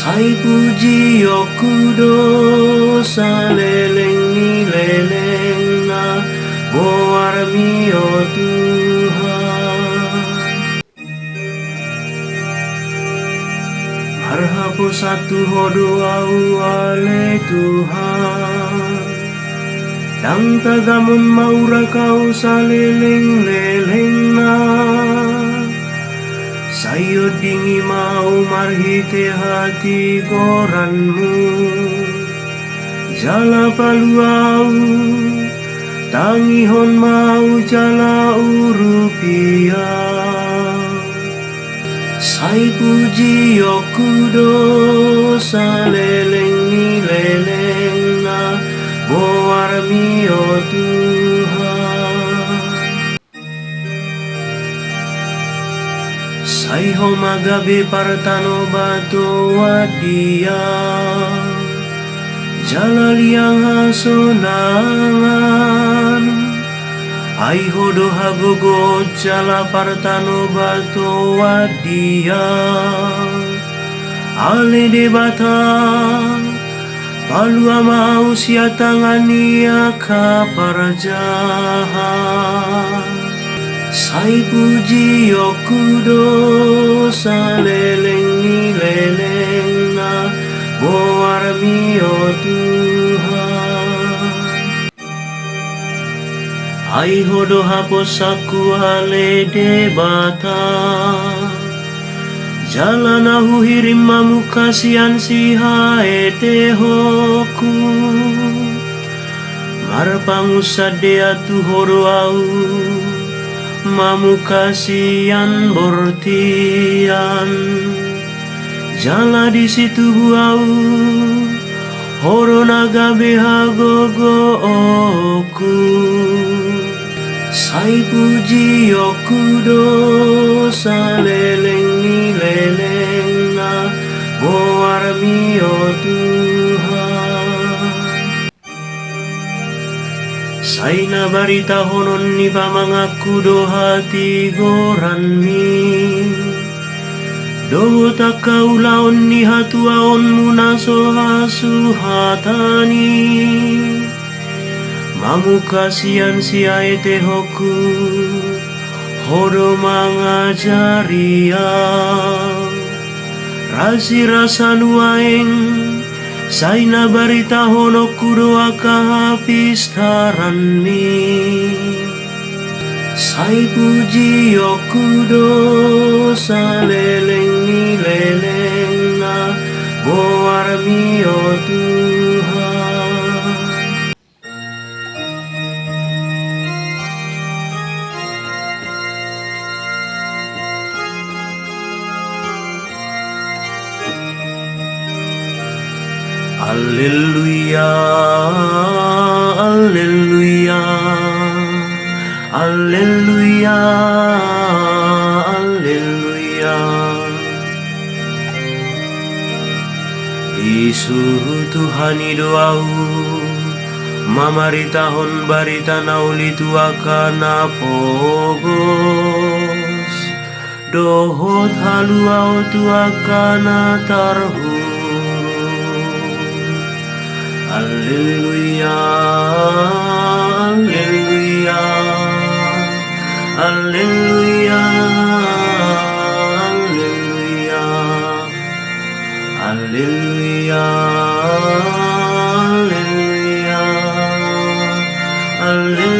Sai puji okudo saleleng ni leleng na boarmi o Tuhan. Marhapo satu hodo au ale Tuhan. Dang tagamon maura kau saleleng leleng na. Sayo dingi mau marhite hati koranmu. Jala paluau tangihon mau jala urupia. Sai puji okudo saleleng ni leleng na boarmi o Tuhan. Sai ho magabe partano bato wadia. Jala liang hasonangan. Ai hodo hagogo jala partano bato wadia. Ale debata palu amau siatangani akaparjahan. Sai puji okudo saleleng ni leleng na boarmi o Tuhan. Ai hodo hapos aku ale debata. Jalan ahu hirim mamu kasihan si haete hoku. Marpangusade atu hodo au mamu kasihan bortian. Jala di situ buau horo naga behagogo oku. Sai puji okudo saleleng ni leleng na boarmi o Tuhan. Sai na barita honon ni pamangaku do hati goranmi. Do takau laon ni hatuaon munaso hasu hatani. Mamu kasihan si aete hoku hodo mangajaria. Rasi rasa nuaeng sai na barita honoku doa kahapis taranmi. Sai puji okudo saleleng ni leleng na boarmi o Tuhan. Alleluia, alleluia, alleluia, alleluia. Disuruh Tuhan doau, mamaritahon barita nauli tuakana pogos. Dohot haluau tuakana tarhu. Alleluia, alleluia, alleluia, alleluia, alleluia, alleluia, alleluia.